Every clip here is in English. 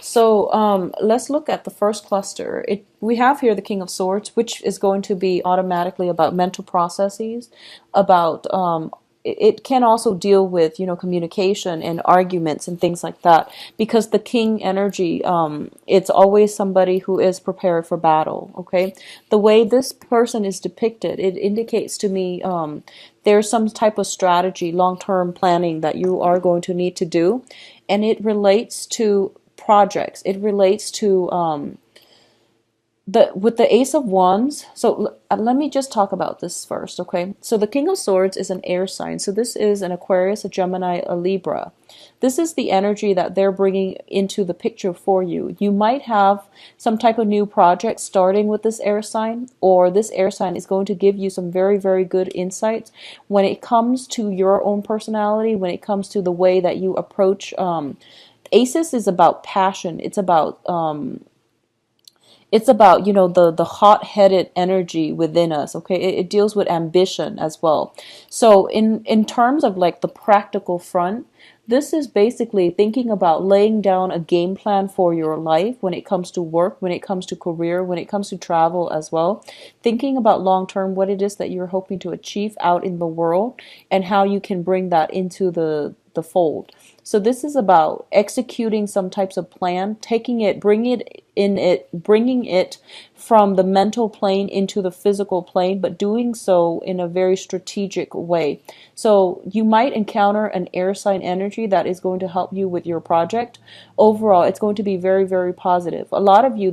So let's look at the first cluster. We have here the King of Swords, which is going to be automatically about mental processes, about it can also deal with, communication and arguments and things like that, because the king energy, it's always somebody who is prepared for battle. Okay, the way this person is depicted, it indicates to me there's some type of strategy, long-term planning that you are going to need to do, and it relates to projects. It relates to with the Ace of Wands. So let me just talk about this first, okay? So the King of Swords is an air sign. So this is an Aquarius, a Gemini, a Libra. This is the energy that they're bringing into the picture for you. You might have some type of new project starting with this air sign, or this air sign is going to give you some very, very good insights when it comes to your own personality, when it comes to the way that you approach. Aces is about passion. It's about the hot-headed energy within us. Okay, it deals with ambition as well. So in terms of like the practical front, this is basically thinking about laying down a game plan for your life when it comes to work, when it comes to career, when it comes to travel as well. Thinking about long term, what it is that you're hoping to achieve out in the world, and how you can bring that into the fold. So this is about executing some types of plan, bringing it from the mental plane into the physical plane, but doing so in a very strategic way. So you might encounter an air sign energy that is going to help you with your project. Overall, it's going to be very, very positive. A lot of you,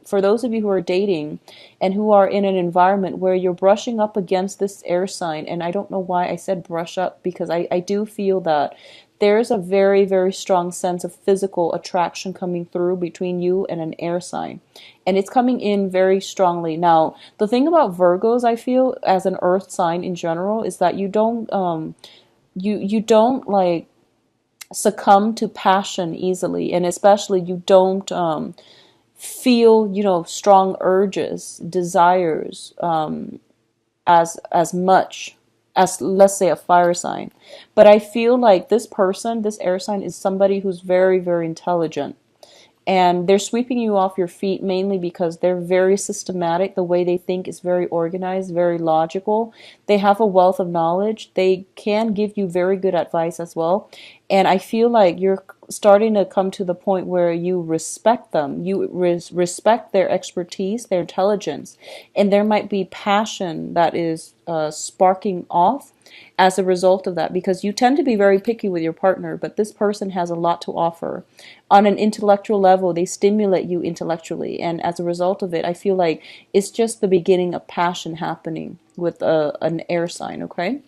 for those of you who are dating and who are in an environment where you're brushing up against this air sign, and I don't know why I said brush up, because I do feel that there's a very, very strong sense of physical attraction coming through between you and an air sign. And it's coming in very strongly. Now, the thing about Virgos, I feel, as an earth sign in general, is that you don't like succumb to passion easily, and especially you don't feel, strong urges, desires, as much as, let's say, a fire sign. But I feel like this person, this air sign, is somebody who's very, very intelligent. And they're sweeping you off your feet mainly because they're very systematic. The way they think is very organized, very logical. They have a wealth of knowledge. They can give you very good advice as well. And I feel like you're starting to come to the point where you respect them. You respect their expertise, their intelligence. And there might be passion that is sparking off as a result of that, because you tend to be very picky with your partner, but this person has a lot to offer. On an intellectual level, they stimulate you intellectually, and as a result of it, I feel like it's just the beginning of passion happening with an air sign, okay?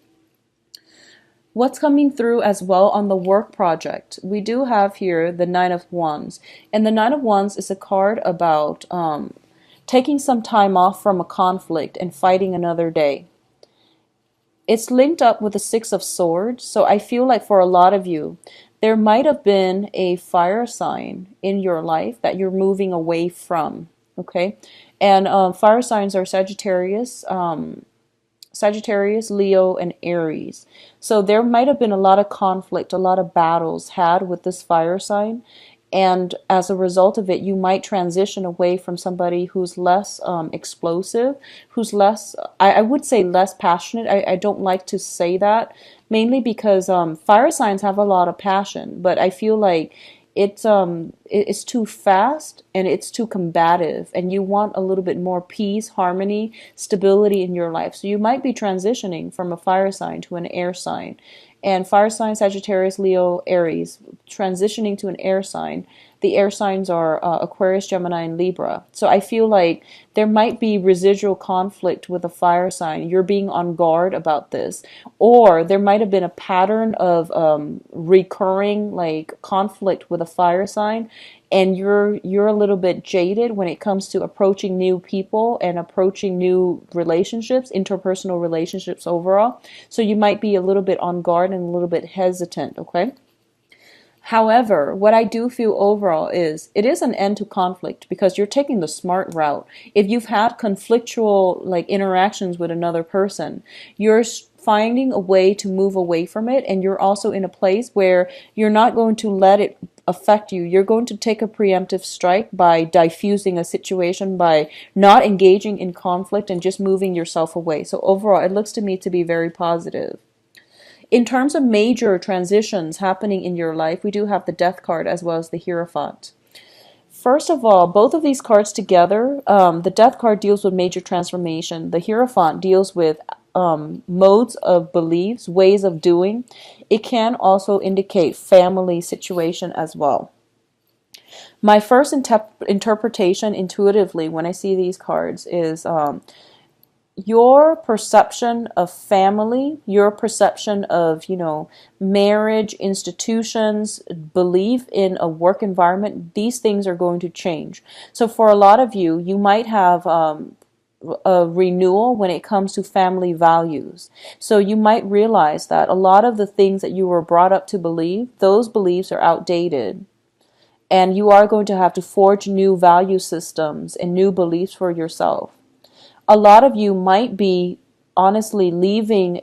What's coming through as well on the work project? We do have here the Nine of Wands, and the Nine of Wands is a card about taking some time off from a conflict and fighting another day. It's linked up with the Six of Swords, so I feel like for a lot of you, there might have been a fire sign in your life that you're moving away from, okay? And fire signs are Sagittarius, Leo, and Aries. So there might have been a lot of conflict, a lot of battles had with this fire sign. And as a result of it, you might transition away from somebody who's less explosive, who's less, I would say less passionate. I don't like to say that, mainly because fire signs have a lot of passion, but I feel like it's too fast and it's too combative, and you want a little bit more peace, harmony, stability in your life. So you might be transitioning from a fire sign to an air sign. And fire sign, Sagittarius, Leo, Aries, transitioning to an air sign. The air signs are Aquarius, Gemini, and Libra. So I feel like there might be residual conflict with a fire sign. You're being on guard about this. Or there might have been a pattern of recurring like conflict with a fire sign, and you're a little bit jaded when it comes to approaching new people and approaching new relationships, interpersonal relationships overall. So you might be a little bit on guard and a little bit hesitant, okay? However, what I do feel overall is it is an end to conflict because you're taking the smart route. If you've had conflictual like interactions with another person, you're finding a way to move away from it, and you're also in a place where you're not going to let it affect you. You're going to take a preemptive strike by diffusing a situation, by not engaging in conflict and just moving yourself away. So overall, it looks to me to be very positive. In terms of major transitions happening in your life, we do have the Death card as well as the Hierophant. First of all, both of these cards together, the Death card deals with major transformation. The Hierophant deals with modes of beliefs, ways of doing. It can also indicate family situation as well. My first interpretation intuitively when I see these cards is your perception of family, your perception of, marriage, institutions, belief in a work environment, these things are going to change. So for a lot of you, you might have a renewal when it comes to family values. So you might realize that a lot of the things that you were brought up to believe, those beliefs are outdated. And you are going to have to forge new value systems and new beliefs for yourself. A lot of you might be honestly leaving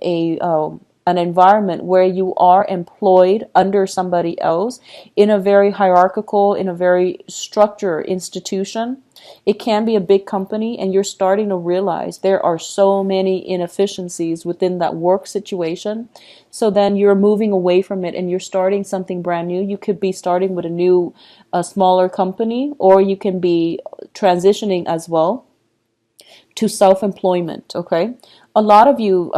an environment where you are employed under somebody else in a very hierarchical, in a very structured institution. It can be a big company, and you're starting to realize there are so many inefficiencies within that work situation. So then you're moving away from it and you're starting something brand new. You could be starting with a smaller company, or you can be transitioning as well to self-employment, okay? A lot of you,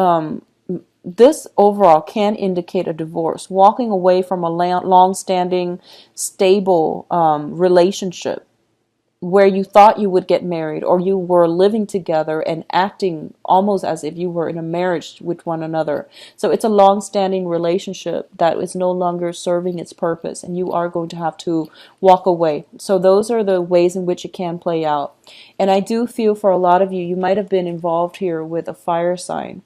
this overall can indicate a divorce, walking away from a long-standing, stable relationship where you thought you would get married, or you were living together and acting almost as if you were in a marriage with one another. So it's a long-standing relationship that is no longer serving its purpose, and you are going to have to walk away. So those are the ways in which it can play out. And I do feel for a lot of you, you might have been involved here with a fire sign.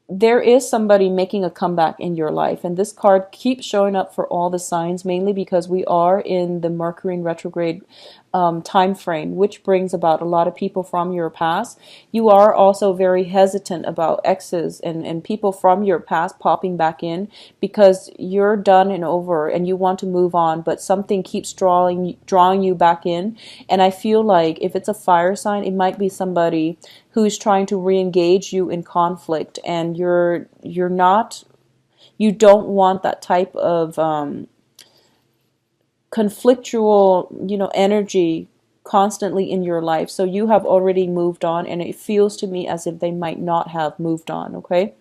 There is somebody making a comeback in your life, and this card keeps showing up for all the signs, mainly because we are in the Mercury in retrograde time frame, which brings about a lot of people from your past. You are also very hesitant about exes and people from your past popping back in, because you're done and over and you want to move on, but something keeps drawing you back in. And I feel like if it's a fire sign, it might be somebody who's trying to re-engage you in conflict, and you don't want that type of conflictual, energy constantly in your life. So you have already moved on, and it feels to me as if they might not have moved on, okay?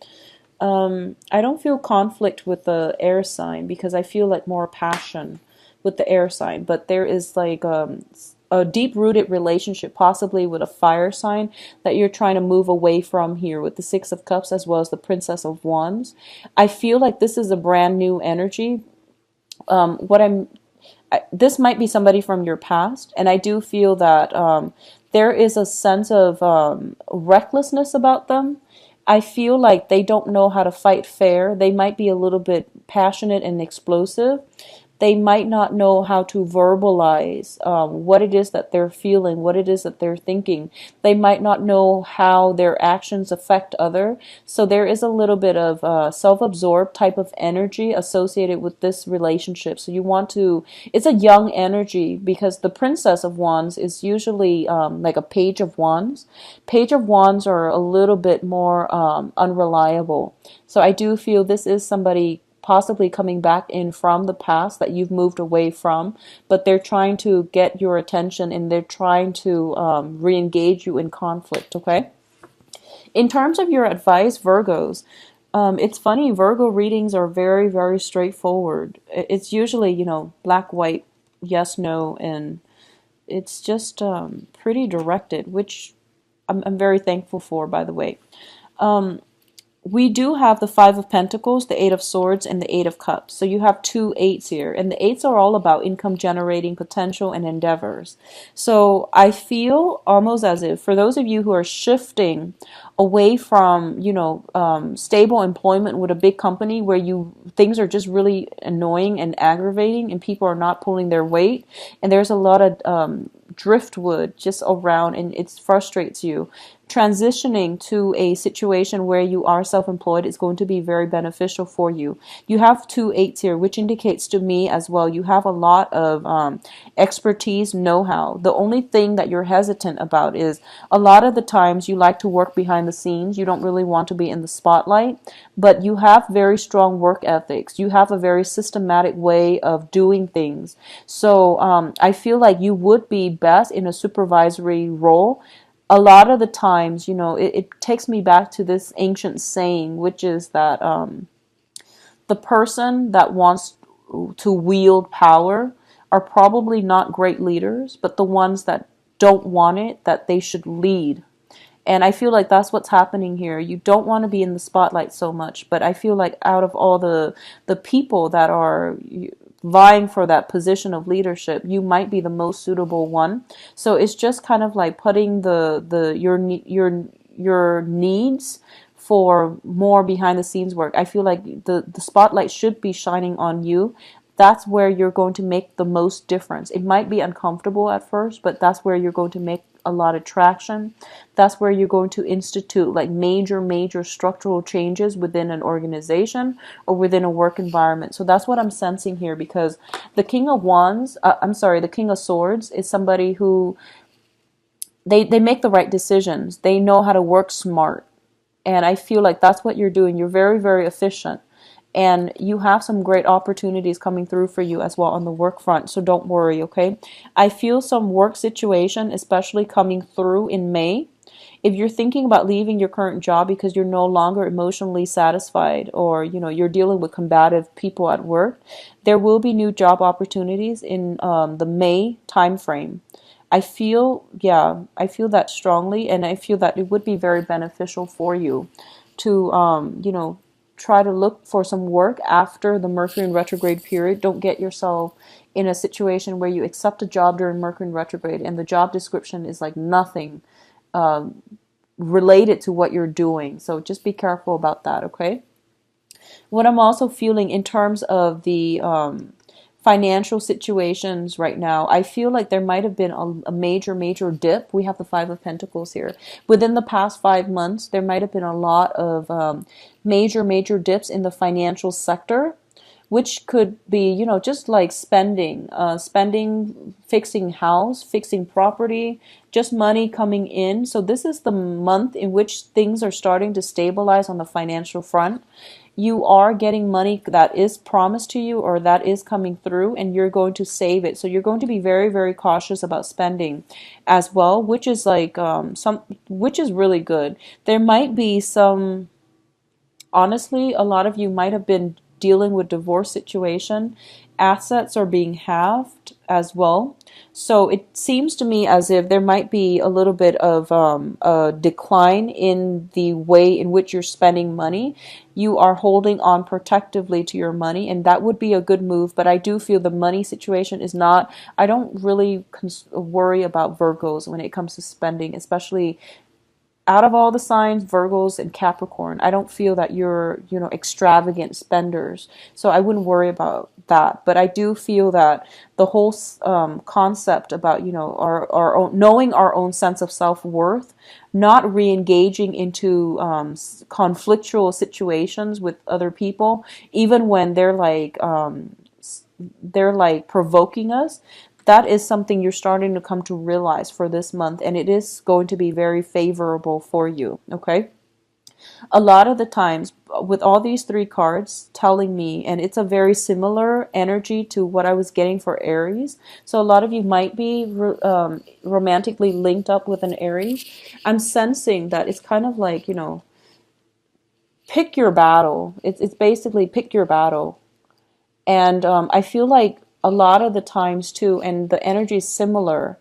I don't feel conflict with the air sign, because I feel like more passion with the air sign, but there is like a deep-rooted relationship, possibly with a fire sign, that you're trying to move away from here with the Six of Cups as well as the Princess of Wands. I feel like this is a brand new energy. This might be somebody from your past, and I do feel that there is a sense of recklessness about them. I feel like they don't know how to fight fair. They might be a little bit passionate and explosive. They might not know how to verbalize what it is that they're feeling, what it is that they're thinking. They might not know how their actions affect others. So there is a little bit of self-absorbed type of energy associated with this relationship. So it's a young energy, because the Princess of Wands is usually like a Page of Wands. Page of Wands are a little bit more unreliable. So I do feel this is somebody possibly coming back in from the past that you've moved away from, but they're trying to get your attention, and they're trying to re-engage you in conflict, okay? In terms of your advice, Virgos, it's funny, Virgo readings are very, very straightforward. It's usually, black, white, yes, no, and it's just pretty directed, which I'm very thankful for, by the way. We do have the Five of Pentacles, the Eight of Swords, and the Eight of Cups. So you have two eights here. And the eights are all about income generating potential and endeavors. So I feel almost as if for those of you who are shifting away from, stable employment with a big company where things are just really annoying and aggravating and people are not pulling their weight, and there's a lot of driftwood just around and it frustrates you. transitioning to a situation where you are self-employed is going to be very beneficial for you. You have 2 8s here, which indicates to me as well you have a lot of expertise, know-how. The only thing that you're hesitant about is a lot of the times you like to work behind the scenes. You don't really want to be in the spotlight, but you have very strong work ethics. You have a very systematic way of doing things. So I feel like you would be best in a supervisory role. A lot of the times, it takes me back to this ancient saying, which is that the person that wants to wield power are probably not great leaders, but the ones that don't want it, that they should lead. And I feel like that's what's happening here. You don't want to be in the spotlight so much, but I feel like out of all the people that are vying for that position of leadership, you might be the most suitable one. So it's just kind of like putting your needs for more behind the scenes work. I feel like the spotlight should be shining on you. That's where you're going to make the most difference. It might be uncomfortable at first, but that's where you're going to make a lot of traction. That's where you're going to institute like major structural changes within an organization or within a work environment. So that's what I'm sensing here, because the King of Wands, the King of Swords is somebody who they make the right decisions. They know how to work smart. And I feel like that's what you're doing. You're very efficient. And you have some great opportunities coming through for you as well on the work front. So don't worry, okay? I feel some work situation, especially coming through in May. If you're thinking about leaving your current job because you're no longer emotionally satisfied, or you're dealing with combative people at work, there will be new job opportunities in the May time frame. I feel that strongly, and I feel that it would be very beneficial for you to try to look for some work after the Mercury in retrograde period. Don't get yourself in a situation where you accept a job during Mercury in retrograde and the job description is like nothing related to what you're doing. So just be careful about that, okay? What I'm also feeling in terms of the financial situations right now, I feel like there might have been a major dip. We have the Five of Pentacles here. Within the past 5 months, there might have been a lot of major dips in the financial sector, which could be, just like spending, fixing house, fixing property, just money coming in. So this is the month in which things are starting to stabilize on the financial front. You are getting money that is promised to you or that is coming through, and you're going to save it. So you're going to be very cautious about spending as well, which is like which is really good. There might be some, honestly, a lot of you might have been dealing with divorce situation. Assets are being halved as well. So it seems to me as if there might be a little bit of a decline in the way in which you're spending money. You are holding on protectively to your money, and that would be a good move. But I do feel the money situation is not, I don't really worry about Virgos when it comes to spending, especially out of all the signs, Virgos and Capricorn. I don't feel that you're, extravagant spenders. So I wouldn't worry about that. But I do feel that the whole concept about, our own, knowing our own sense of self-worth, not re-engaging into conflictual situations with other people, even when they're like provoking us. That is something you're starting to come to realize for this month, and it is going to be very favorable for you, okay? A lot of the times, with all these 3 cards telling me, and it's a very similar energy to what I was getting for Aries, so a lot of you might be romantically linked up with an Aries. I'm sensing that it's kind of like, pick your battle. It's basically pick your battle. And I feel like a lot of the times too, and the energy is similar,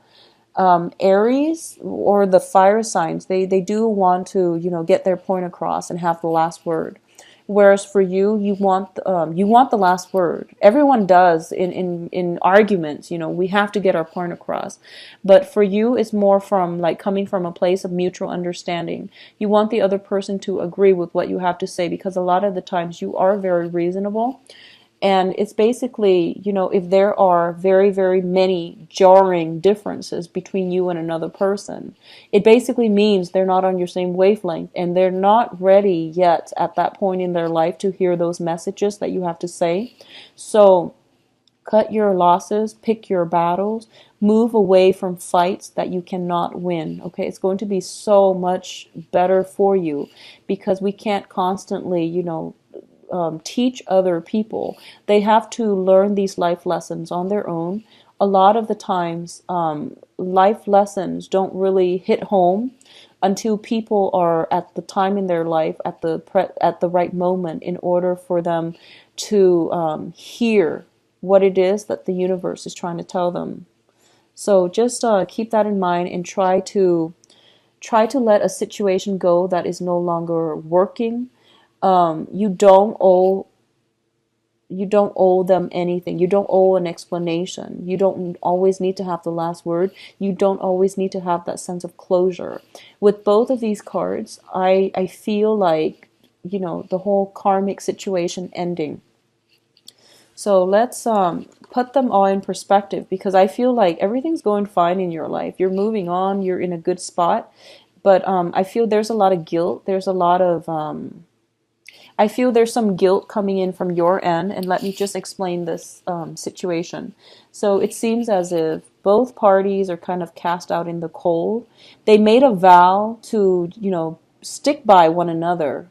Aries or the fire signs, they do want to, get their point across and have the last word. Whereas for you, you want the last word. Everyone does in arguments, we have to get our point across. But for you, it's more from like coming from a place of mutual understanding. You want the other person to agree with what you have to say, because a lot of the times you are very reasonable. And it's basically, if there are very, very many jarring differences between you and another person, it basically means they're not on your same wavelength and they're not ready yet at that point in their life to hear those messages that you have to say. So cut your losses, pick your battles, move away from fights that you cannot win. Okay, it's going to be so much better for you, because we can't constantly, teach other people. They have to learn these life lessons on their own. A lot of the times, life lessons don't really hit home until people are at the time in their life, at the right moment, in order for them to hear what it is that the universe is trying to tell them. So just keep that in mind and try to let a situation go that is no longer working. You don't owe them anything. You don't owe an explanation. You don't always need to have the last word. You don't always need to have that sense of closure. With both of these cards, I feel like, the whole karmic situation ending. So let's put them all in perspective, because I feel like everything's going fine in your life. You're moving on. You're in a good spot. But I feel there's a lot of guilt. I feel there's some guilt coming in from your end, and let me just explain this situation. So it seems as if both parties are kind of cast out in the cold. They made a vow to, stick by one another.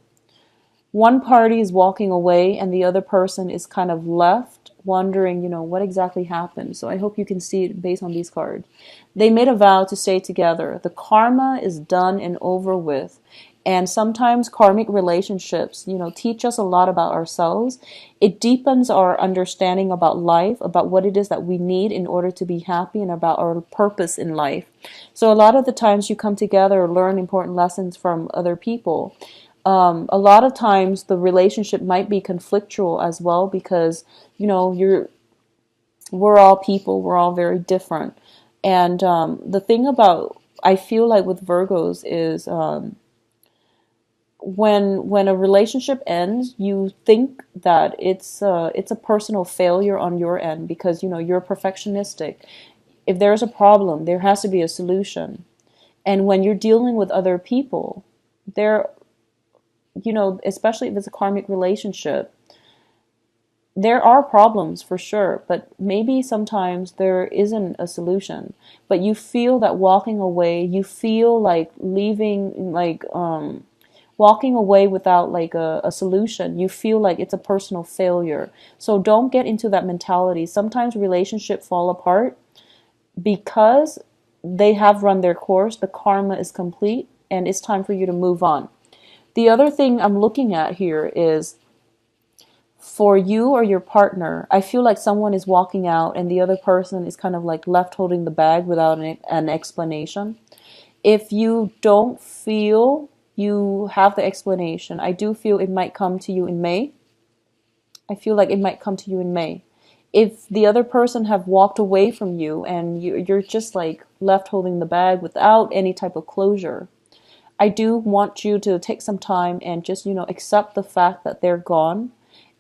One party is walking away, and the other person is kind of left wondering, what exactly happened. So I hope you can see it based on these cards. They made a vow to stay together. The karma is done and over with. And sometimes karmic relationships, teach us a lot about ourselves. It deepens our understanding about life, about what it is that we need in order to be happy, and about our purpose in life. So a lot of the times you come together, learn important lessons from other people. A lot of times the relationship might be conflictual as well, because, we're all people, we're all very different. And the thing about, I feel like with Virgos is, when a relationship ends, you think that it's a personal failure on your end, because you're perfectionistic. If there's a problem, there has to be a solution. And when you're dealing with other people, there, especially if it's a karmic relationship, there are problems for sure, but maybe sometimes there isn't a solution. But you feel that walking away, you feel like leaving, like walking away without like a solution, you feel like it's a personal failure. So don't get into that mentality. Sometimes relationships fall apart because they have run their course, the karma is complete, and it's time for you to move on. The other thing I'm looking at here is, for you or your partner, I feel like someone is walking out and the other person is kind of like left holding the bag without an explanation. If you don't feel you have the explanation, I do feel it might come to you in May. I feel like it might come to you in May. If the other person have walked away from you and you're just like left holding the bag without any type of closure, I do want you to take some time and just, accept the fact that they're gone,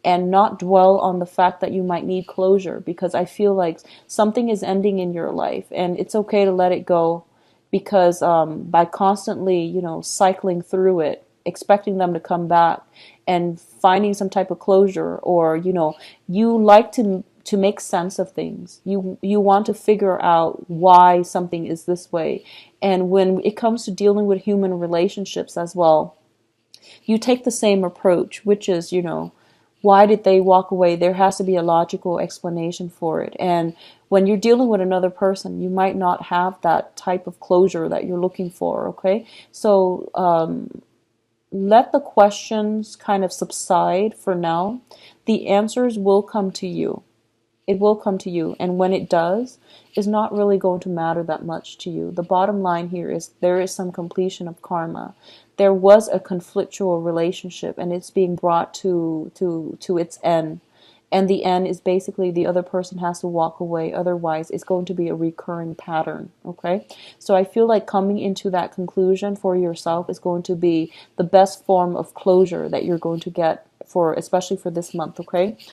and not dwell on the fact that you might need closure, because I feel like something is ending in your life and it's okay to let it go, because by constantly, cycling through it, expecting them to come back and finding some type of closure, or, you like to make sense of things. You want to figure out why something is this way. And when it comes to dealing with human relationships as well, you take the same approach, which is, why did they walk away? There has to be a logical explanation for it. And when you're dealing with another person, you might not have that type of closure that you're looking for, okay? So let the questions kind of subside for now. The answers will come to you. It will come to you. And when it does, it's not really going to matter that much to you. The bottom line here is there is some completion of karma. There was a conflictual relationship and it's being brought to its end. And the end is basically the other person has to walk away. Otherwise, it's going to be a recurring pattern. Okay? So I feel like coming into that conclusion for yourself is going to be the best form of closure that you're going to get, especially for this month. Okay?